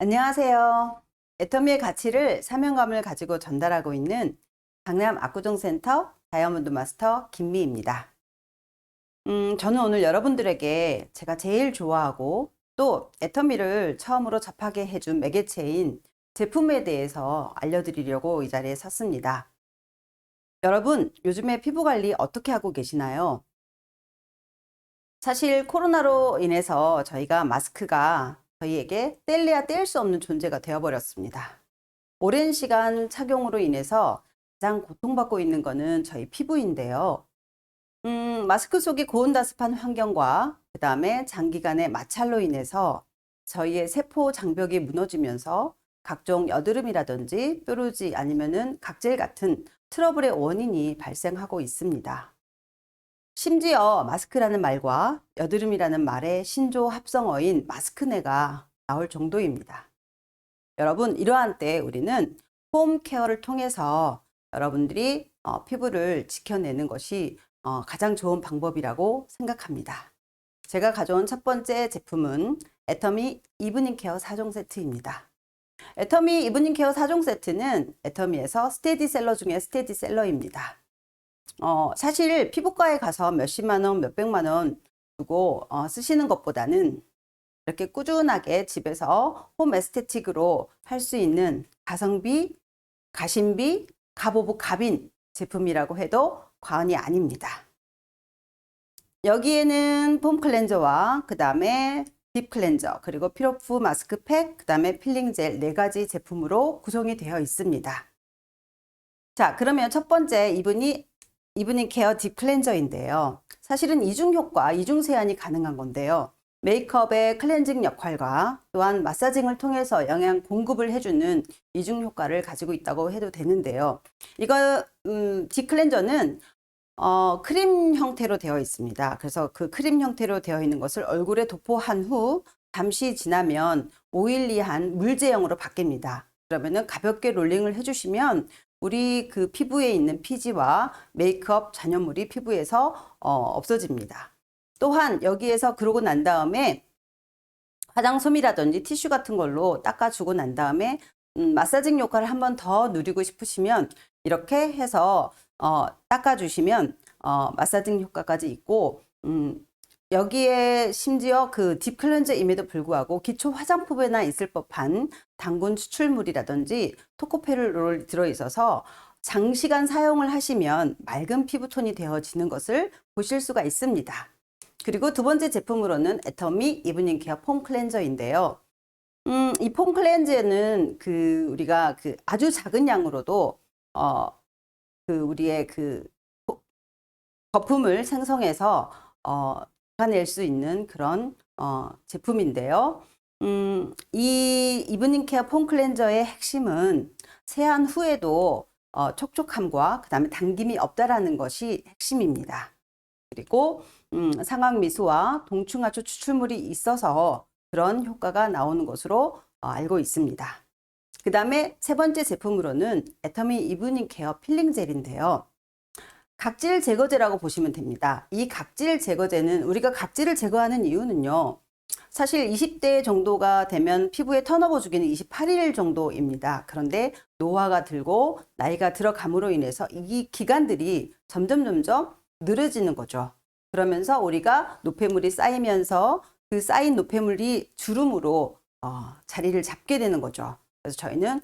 안녕하세요. 애터미의 가치를 사명감을 가지고 전달하고 있는 강남 압구정센터 다이아몬드 마스터 김미입니다. 저는 오늘 여러분들에게 제가 제일 좋아하고 또 애터미를 처음으로 접하게 해준 매개체인 제품에 대해서 알려드리려고 이 자리에 섰습니다. 여러분, 요즘에 피부 관리 어떻게 하고 계시나요? 사실 코로나로 인해서 저희가 마스크가 저희에게 뗄래야 뗄 수 없는 존재가 되어버렸습니다. 오랜 시간 착용으로 인해서 가장 고통받고 있는 것은 저희 피부인데요. 마스크 속이 고온다습한 환경과 그 다음에 장기간의 마찰로 인해서 저희의 세포 장벽이 무너지면서 각종 여드름이라든지 뾰루지 아니면은 각질 같은 트러블의 원인이 발생하고 있습니다. 심지어 마스크라는 말과 여드름이라는 말의 신조 합성어인 마스크네가 나올 정도입니다. 여러분, 이러한 때 우리는 홈 케어를 통해서 여러분들이 피부를 지켜내는 것이 가장 좋은 방법이라고 생각합니다. 제가 가져온 첫 번째 제품은 애터미 이브닝 케어 4종 세트입니다. 애터미 이브닝 케어 4종 세트는 애터미에서 스테디셀러 중에 스테디셀러입니다. 사실 피부과에 가서 몇십만 원, 몇백만 원 주고 쓰시는 것보다는 이렇게 꾸준하게 집에서 홈 에스테틱으로 할 수 있는 가성비, 가심비, 갑오브 갑인 제품이라고 해도 과언이 아닙니다. 여기에는 폼 클렌저와 그 다음에 딥 클렌저, 그리고 피로프 마스크팩, 그 다음에 필링 젤 4가지 제품으로 구성이 되어 있습니다. 자, 그러면 첫 번째 이브닝 케어 딥 클렌저인데요. 사실은 이중 효과, 이중 세안이 가능한 건데요. 메이크업의 클렌징 역할과 또한 마사징을 통해서 영양 공급을 해주는 이중 효과를 가지고 있다고 해도 되는데요. 이거 딥 클렌저는 크림 형태로 되어 있습니다. 그래서 그 크림 형태로 되어 있는 것을 얼굴에 도포한 후 잠시 지나면 오일리한 물제형으로 바뀝니다. 그러면은 가볍게 롤링을 해주시면 우리 그 피부에 있는 피지와 메이크업 잔여물이 피부에서 없어집니다. 또한 여기에서 그러고 난 다음에 화장솜이라든지 티슈 같은 걸로 닦아주고 난 다음에 마사징 효과를 한 번 더 누리고 싶으시면 이렇게 해서 닦아주시면 마사징 효과까지 있고 여기에 심지어 그 딥 클렌저임에도 불구하고 기초 화장품에나 있을 법한 당분 추출물이라든지 토코페롤이 들어있어서 장시간 사용을 하시면 맑은 피부톤이 되어지는 것을 보실 수가 있습니다. 그리고 두 번째 제품으로는 애터미 이브닝 케어 폼 클렌저인데요. 이 폼 클렌저는 우리가 아주 작은 양으로도 우리의 거품을 생성해서 낼 수 있는 그런 제품인데요. 이 이브닝 케어 폼 클렌저의 핵심은 세안 후에도 촉촉함과 그 다음에 당김이 없다라는 것이 핵심입니다. 그리고 상황미수와 동충하초 추출물이 있어서 그런 효과가 나오는 것으로 알고 있습니다. 그 다음에 세 번째 제품으로는 애터미 이브닝 케어 필링 젤인데요. 각질 제거제라고 보시면 됩니다. 이 각질 제거제는 우리가 각질을 제거하는 이유는요. 사실 20대 정도가 되면 피부의 턴오버 주기는 28일 정도입니다. 그런데 노화가 들고 나이가 들어감으로 인해서 이 기간들이 점점 늘어지는 거죠. 그러면서 우리가 노폐물이 쌓이면서 그 쌓인 노폐물이 주름으로 자리를 잡게 되는 거죠. 그래서 저희는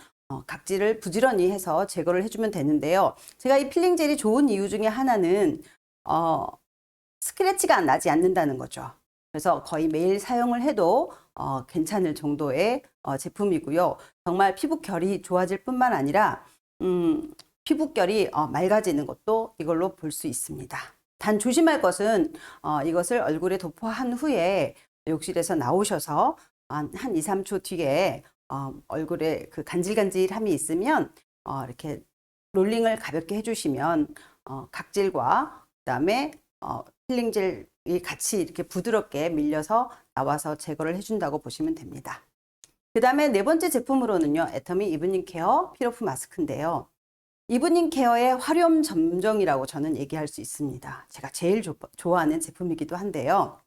각질을 부지런히 해서 제거를 해주면 되는데요. 제가 이 필링 젤이 좋은 이유 중에 하나는 스크래치가 나지 않는다는 거죠. 그래서 거의 매일 사용을 해도 괜찮을 정도의 제품이고요. 정말 피부결이 좋아질 뿐만 아니라 피부결이 맑아지는 것도 이걸로 볼 수 있습니다. 단 조심할 것은 이것을 얼굴에 도포한 후에 욕실에서 나오셔서 한 2, 3초 뒤에 얼굴에 그 간질간질함이 있으면 이렇게 롤링을 가볍게 해주시면 각질과 그다음에 필링 젤이 같이 이렇게 부드럽게 밀려서 나와서 제거를 해준다고 보시면 됩니다. 그 다음에 네 번째 제품으로는요, 애터미 이브닝 케어 피로프 마스크인데요. 이브닝 케어의 화려한 점정이라고 저는 얘기할 수 있습니다. 제가 제일 좋아하는 제품이기도 한데요.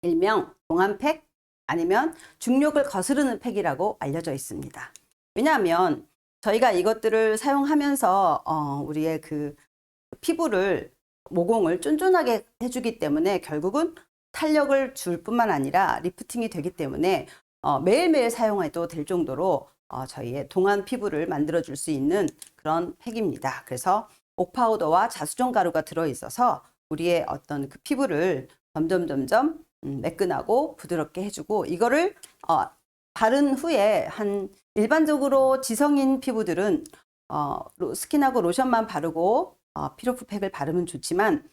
일명 동안팩, 아니면 중력을 거스르는 팩이라고 알려져 있습니다. 왜냐하면 저희가 이것들을 사용하면서 우리의 그 피부를 모공을 쫀쫀하게 해주기 때문에 결국은 탄력을 줄 뿐만 아니라 리프팅이 되기 때문에 매일매일 사용해도 될 정도로 저희의 동안 피부를 만들어 줄 수 있는 그런 팩입니다. 그래서 옥파우더와 자수정 가루가 들어있어서 우리의 어떤 그 피부를 점점 매끈하고 부드럽게 해주고, 이거를 바른 후에 일반적으로 지성인 피부들은 스킨하고 로션만 바르고 피로프 팩을 바르면 좋지만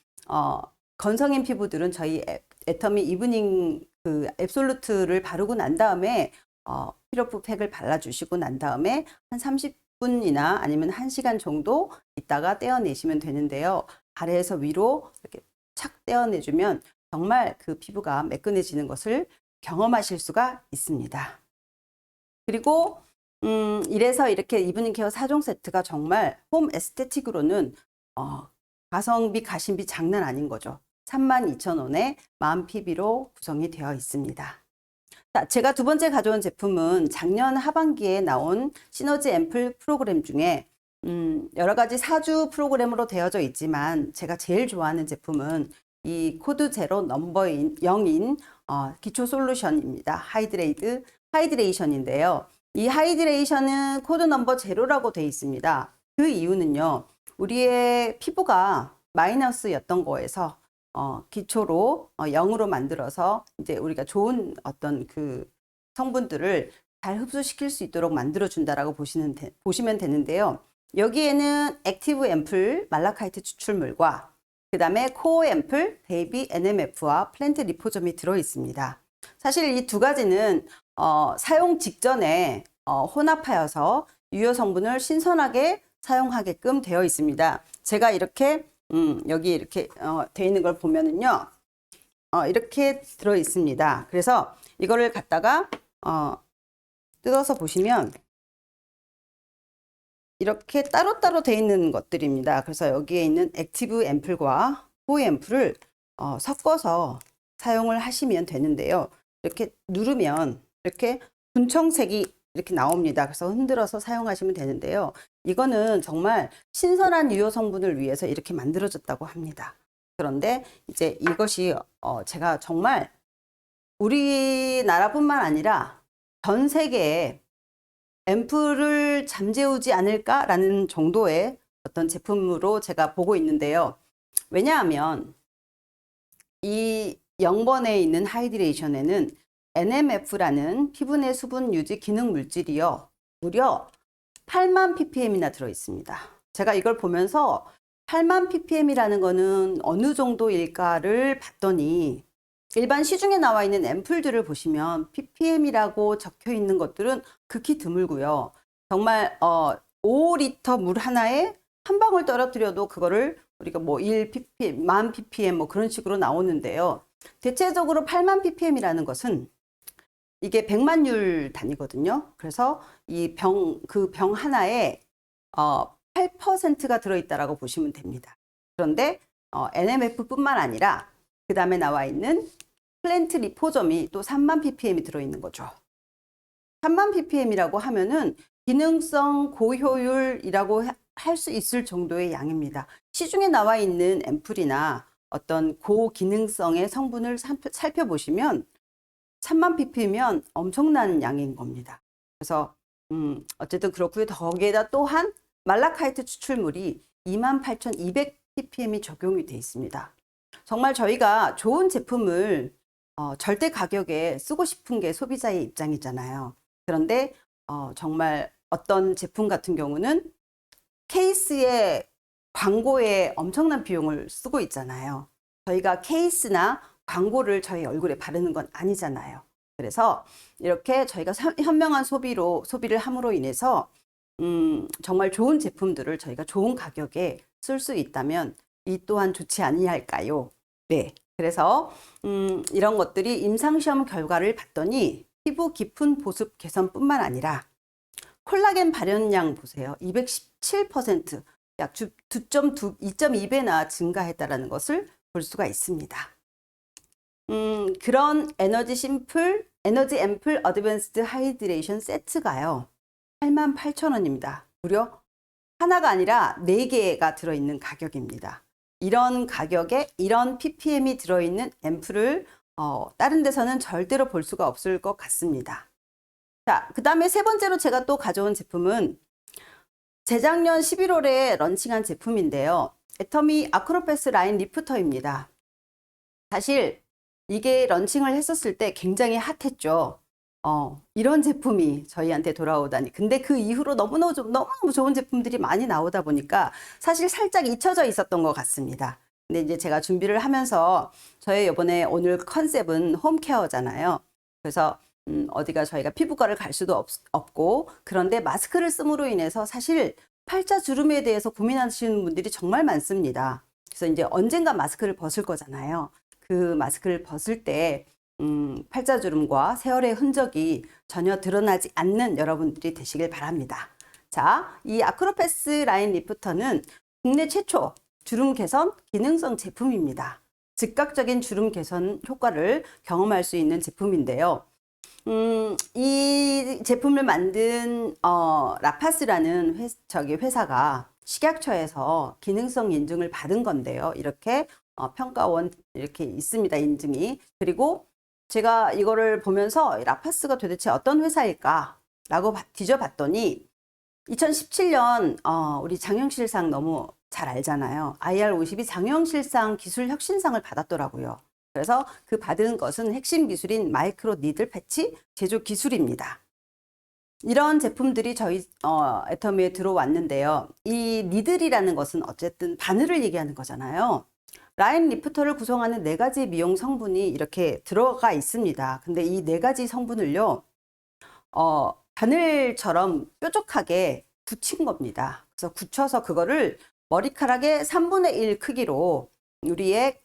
건성인 피부들은 저희 애터미 이브닝 그 앱솔루트를 바르고 난 다음에 피로프 팩을 발라주시고 난 다음에 한 30분이나 아니면 1시간 정도 있다가 떼어내시면 되는데요. 아래에서 위로 이렇게 착 떼어내주면 정말 그 피부가 매끈해지는 것을 경험하실 수가 있습니다. 그리고 이래서 이렇게 이브닝 케어 4종 세트가 정말 홈 에스테틱으로는 가성비 가심비 장난 아닌 거죠. 32,000원에 만 PB로 구성이 되어 있습니다. 자, 제가 두 번째 가져온 제품은 작년 하반기에 나온 시너지 앰플 프로그램 중에 여러 가지 사주 프로그램으로 되어져 있지만 제가 제일 좋아하는 제품은 이 코드 제로 넘버인 0인 기초 솔루션입니다. 하이드레이션인데요. 이 하이드레이션은 코드 넘버 제로라고 되어 있습니다. 그 이유는요, 우리의 피부가 마이너스였던 거에서 기초로 0으로 만들어서 이제 우리가 좋은 어떤 그 성분들을 잘 흡수시킬 수 있도록 만들어 준다라고 보시면 되는데요. 여기에는 액티브 앰플 말라카이트 추출물과 그 다음에 코어 앰플 베이비 NMF와 플랜트 리포점이 들어 있습니다. 사실 이 두 가지는 사용 직전에 혼합하여서 유효 성분을 신선하게 사용하게끔 되어 있습니다. 제가 이렇게 여기 이렇게 되어 있는 걸 보면은요, 이렇게 들어 있습니다. 그래서 이거를 갖다가 뜯어서 보시면 이렇게 따로따로 되어 있는 것들입니다. 그래서 여기에 있는 액티브 앰플과 코어 앰플을 섞어서 사용을 하시면 되는데요. 이렇게 누르면 이렇게 분청색이 이렇게 나옵니다. 그래서 흔들어서 사용하시면 되는데요. 이거는 정말 신선한 유효 성분을 위해서 이렇게 만들어졌다고 합니다. 그런데 이제 이것이 제가 정말 우리나라뿐만 아니라 전 세계에 앰플을 잠재우지 않을까라는 정도의 어떤 제품으로 제가 보고 있는데요. 왜냐하면 이 0번에 있는 하이드레이션에는 NMF라는 피부 내 수분 유지 기능 물질이요, 무려 8만 ppm이나 들어 있습니다. 제가 이걸 보면서 8만 ppm이라는 거는 어느 정도일까를 봤더니 일반 시중에 나와 있는 앰플들을 보시면 ppm이라고 적혀 있는 것들은 극히 드물고요. 정말 5리터 물 하나에 한 방울 떨어뜨려도 그거를 우리가 뭐 1ppm, 만 ppm 뭐 그런 식으로 나오는데요. 대체적으로 8만 ppm이라는 것은 이게 100만율 단위거든요. 그래서 이 그 병 하나에 8%가 들어있다라고 보시면 됩니다. 그런데 NMF뿐만 아니라 그 다음에 나와 있는 플랜트 리포점이 또 3만 ppm이 들어있는 거죠. 3만 ppm이라고 하면은 기능성 고효율이라고 할 수 있을 정도의 양입니다. 시중에 나와 있는 앰플이나 어떤 고기능성의 성분을 살펴보시면 3만 ppm이면 엄청난 양인 겁니다. 그래서 어쨌든 그렇고요. 거기에다 또한 말라카이트 추출물이 28,200 ppm이 적용이 되어 있습니다. 정말 저희가 좋은 제품을 절대 가격에 쓰고 싶은 게 소비자의 입장이잖아요. 그런데 정말 어떤 제품 같은 경우는 케이스에 광고에 엄청난 비용을 쓰고 있잖아요. 저희가 케이스나 광고를 저희 얼굴에 바르는 건 아니잖아요. 그래서 이렇게 저희가 현명한 소비를 함으로 인해서 정말 좋은 제품들을 저희가 좋은 가격에 쓸 수 있다면 이 또한 좋지 아니할까요? 네. 그래서 이런 것들이 임상시험 결과를 봤더니 피부 깊은 보습 개선뿐만 아니라 콜라겐 발현량 보세요. 217%, 약 2.2배나 증가했다는 것을 볼 수가 있습니다. 그런 에너지 심플 에너지 앰플 어드밴스드 하이드레이션 세트가요. 88,000원입니다. 무려 하나가 아니라 4개가 들어있는 가격입니다. 이런 가격에 이런 ppm이 들어있는 앰플을 다른 데서는 절대로 볼 수가 없을 것 같습니다. 자, 그 다음에 세 번째로 제가 또 가져온 제품은 재작년 11월에 런칭한 제품인데요. 애터미 아크로패스 라인 리프터입니다. 사실 이게 런칭을 했었을 때 굉장히 핫했죠. 이런 제품이 저희한테 돌아오다니. 근데 그 이후로 너무너무 좋은 제품들이 많이 나오다 보니까 사실 살짝 잊혀져 있었던 것 같습니다. 근데 이제 제가 준비를 하면서 저희 이번에 오늘 컨셉은 홈케어잖아요. 그래서 어디가 저희가 피부과를 갈 수도 없고, 그런데 마스크를 씀으로 인해서 사실 팔자 주름에 대해서 고민하시는 분들이 정말 많습니다. 그래서 이제 언젠가 마스크를 벗을 거잖아요. 그 마스크를 벗을 때 팔자주름과 세월의 흔적이 전혀 드러나지 않는 여러분들이 되시길 바랍니다. 자, 이 아크로패스 라인 리프터는 국내 최초 주름 개선 기능성 제품입니다. 즉각적인 주름 개선 효과를 경험할 수 있는 제품인데요. 이 제품을 만든 라파스라는 회사가 식약처에서 기능성 인증을 받은 건데요. 이렇게 평가원 이렇게 있습니다. 인증이. 그리고 제가 이거를 보면서 라파스가 도대체 어떤 회사일까 라고 뒤져봤더니 2017년 우리 장영실상 너무 잘 알잖아요. IR52 장영실상 기술 혁신상을 받았더라고요. 그래서 그 받은 것은 핵심 기술인 마이크로 니들 패치 제조 기술입니다. 이런 제품들이 저희 애터미에 들어왔는데요. 이 니들이라는 것은 어쨌든 바늘을 얘기하는 거잖아요. 라인 리프터를 구성하는 4가지 미용 성분이 이렇게 들어가 있습니다. 근데 이 4가지 성분을요, 바늘처럼 뾰족하게 붙인 겁니다. 그래서 굳혀서 그거를 머리카락의 3분의 1 크기로 우리의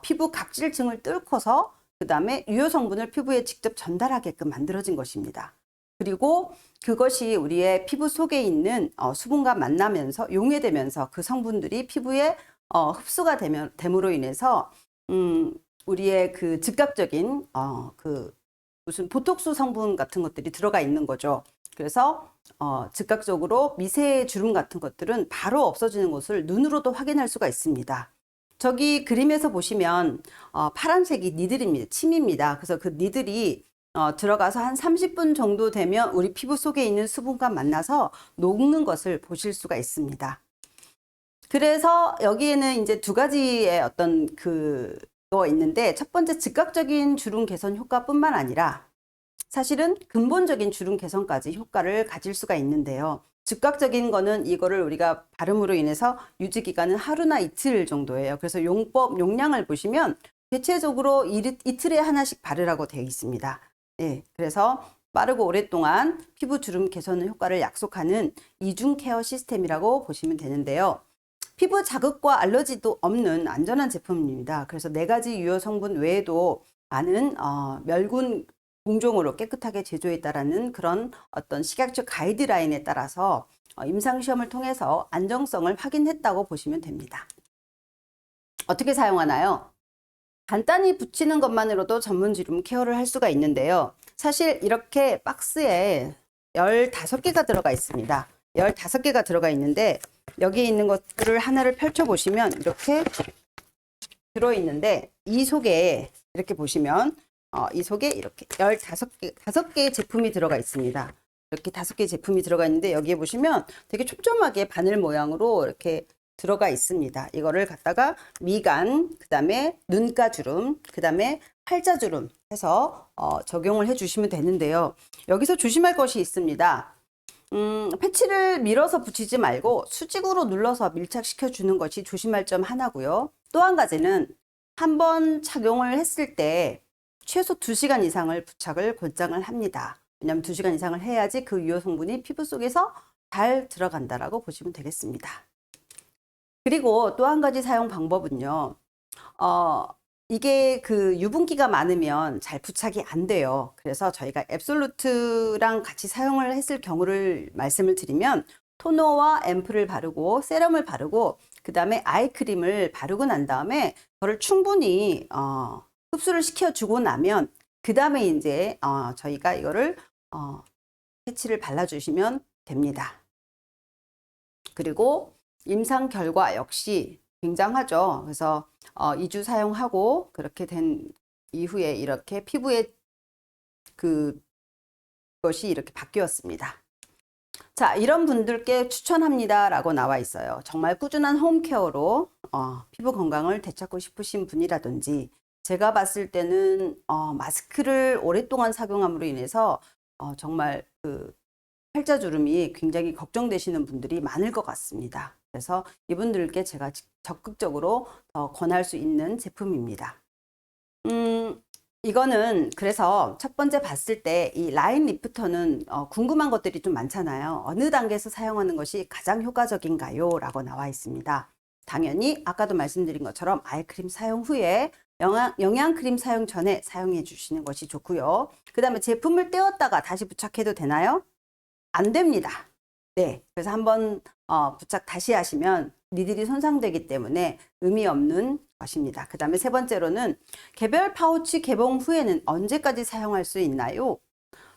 피부 각질층을 뚫고서 그 다음에 유효 성분을 피부에 직접 전달하게끔 만들어진 것입니다. 그리고 그것이 우리의 피부 속에 있는 수분과 만나면서 용해되면서 그 성분들이 피부에 흡수가 됨으로 인해서 우리의 그 즉각적인 그 무슨 보톡스 성분 같은 것들이 들어가 있는 거죠. 그래서 즉각적으로 미세 주름 같은 것들은 바로 없어지는 것을 눈으로도 확인할 수가 있습니다. 저기 그림에서 보시면 파란색이 니들입니다. 침입니다. 그래서 그 니들이 들어가서 한 30분 정도 되면 우리 피부 속에 있는 수분과 만나서 녹는 것을 보실 수가 있습니다. 그래서 여기에는 이제 2가지의 어떤 그거 있는데, 첫 번째 즉각적인 주름 개선 효과뿐만 아니라 사실은 근본적인 주름 개선까지 효과를 가질 수가 있는데요. 즉각적인 거는 이거를 우리가 바름으로 인해서 유지 기간은 하루나 이틀 정도예요. 그래서 용량을 보시면 대체적으로 이틀에 하나씩 바르라고 되어 있습니다. 네, 그래서 빠르고 오랫동안 피부 주름 개선 효과를 약속하는 이중 케어 시스템이라고 보시면 되는데요. 피부 자극과 알러지도 없는 안전한 제품입니다. 그래서 4가지 유효 성분 외에도 많은 멸균 공정으로 깨끗하게 제조했다라는 그런 어떤 식약처 가이드라인에 따라서 임상시험을 통해서 안정성을 확인했다고 보시면 됩니다. 어떻게 사용하나요? 간단히 붙이는 것만으로도 전문 주름 케어를 할 수가 있는데요. 사실 이렇게 박스에 15개가 들어가 있습니다. 15개가 들어가 있는데, 여기 있는 것들을 하나를 펼쳐 보시면 이렇게 들어있는데, 이 속에 이렇게 보시면 이 속에 이렇게 5개의 제품이 들어가 있습니다. 이렇게 5개의 제품이 들어가 있는데, 여기에 보시면 되게 촘촘하게 바늘 모양으로 이렇게 들어가 있습니다. 이거를 갖다가 미간, 그 다음에 눈가 주름, 그 다음에 팔자 주름 해서 적용을 해 주시면 되는데요. 여기서 조심할 것이 있습니다. 패치를 밀어서 붙이지 말고 수직으로 눌러서 밀착시켜 주는 것이 조심할 점 하나고요. 또 한 가지는 한번 착용을 했을 때 최소 2시간 이상을 부착을 권장을 합니다. 왜냐하면 2시간 이상을 해야지 그 유효 성분이 피부 속에서 잘 들어간다라고 보시면 되겠습니다. 그리고 또 한 가지 사용 방법은요. 이게 그 유분기가 많으면 잘 부착이 안 돼요. 그래서 저희가 앱솔루트랑 같이 사용을 했을 경우를 말씀을 드리면, 토너와 앰플을 바르고 세럼을 바르고 그 다음에 아이크림을 바르고 난 다음에 그거를 충분히 흡수를 시켜주고 나면 그 다음에 이제 저희가 이거를 패치를 발라주시면 됩니다. 그리고 임상 결과 역시 굉장하죠. 그래서 2주 사용하고 그렇게 된 이후에 이렇게 피부에 그것이 이렇게 바뀌었습니다. 자, 이런 분들께 추천합니다 라고 나와 있어요. 정말 꾸준한 홈케어로 피부 건강을 되찾고 싶으신 분이라든지, 제가 봤을 때는 마스크를 오랫동안 착용함으로 인해서 정말 그 팔자주름이 굉장히 걱정되시는 분들이 많을 것 같습니다. 그래서 이분들께 제가 적극적으로 권할 수 있는 제품입니다. 이거는 그래서 첫 번째 봤을 때 이 라인 리프터는 궁금한 것들이 좀 많잖아요. 어느 단계에서 사용하는 것이 가장 효과적인가요? 라고 나와 있습니다. 당연히 아까도 말씀드린 것처럼 아이크림 사용 후에 영양크림 사용 전에 사용해 주시는 것이 좋고요. 그 다음에 제품을 떼었다가 다시 부착해도 되나요? 안 됩니다. 네, 그래서 한번 부착 다시 하시면 니들이 손상되기 때문에 의미 없는 것입니다. 그 다음에 세 번째로는 개별 파우치 개봉 후에는 언제까지 사용할 수 있나요?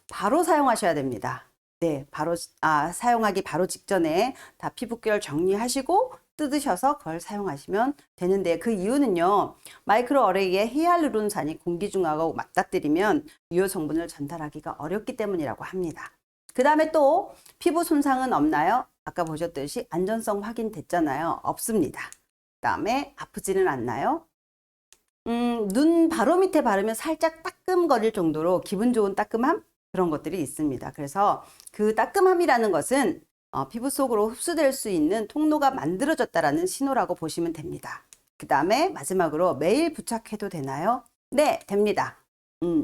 바로 사용하셔야 됩니다. 네, 바로 사용하기 바로 직전에 다 피부결 정리하시고 뜯으셔서 그걸 사용하시면 되는데, 그 이유는요, 마이크로 어레이의 히알루론산이 공기 중하고 맞닥뜨리면 유효 성분을 전달하기가 어렵기 때문이라고 합니다. 그 다음에 또 피부 손상은 없나요? 아까 보셨듯이 안전성 확인됐잖아요. 없습니다. 그 다음에 아프지는 않나요? 눈 바로 밑에 바르면 살짝 따끔거릴 정도로 기분 좋은 따끔함? 그런 것들이 있습니다. 그래서 그 따끔함이라는 것은 피부 속으로 흡수될 수 있는 통로가 만들어졌다라는 신호라고 보시면 됩니다. 그 다음에 마지막으로 매일 부착해도 되나요? 네, 됩니다.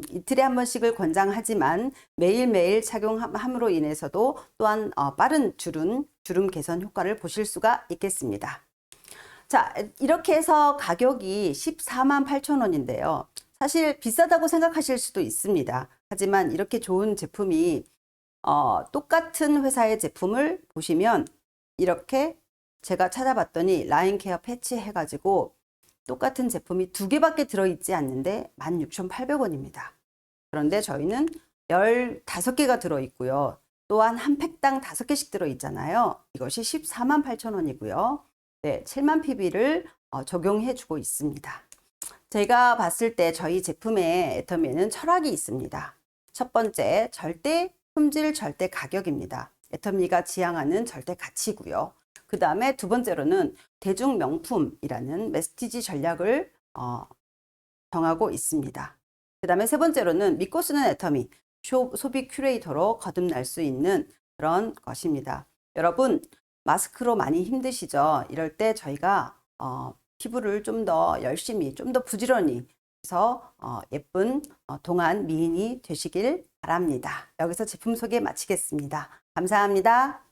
이틀에 한 번씩을 권장하지만 매일매일 착용함으로 인해서도 또한 빠른 주름 개선 효과를 보실 수가 있겠습니다. 자, 이렇게 해서 가격이 148,000원인데요. 사실 비싸다고 생각하실 수도 있습니다. 하지만 이렇게 좋은 제품이 똑같은 회사의 제품을 보시면 이렇게 제가 찾아봤더니 라인케어 패치 해가지고 똑같은 제품이 2개밖에 들어있지 않는데 16,800원입니다. 그런데 저희는 15개가 들어있고요. 또한 한 팩당 5개씩 들어있잖아요. 이것이 148,000원이고요. 네, 7만 PB를 적용해 주고 있습니다. 제가 봤을 때 저희 제품의 애터미에는 철학이 있습니다. 첫 번째, 절대 품질, 절대 가격입니다. 애터미가 지향하는 절대 가치고요. 그 다음에 두 번째로는 대중명품이라는 메시지 전략을 정하고 있습니다. 그 다음에 세 번째로는 믿고 쓰는 애터미, 소비 큐레이터로 거듭날 수 있는 그런 것입니다. 여러분, 마스크로 많이 힘드시죠? 이럴 때 저희가 피부를 좀 더 열심히, 좀 더 부지런히 해서 예쁜 동안 미인이 되시길 바랍니다. 여기서 제품 소개 마치겠습니다. 감사합니다.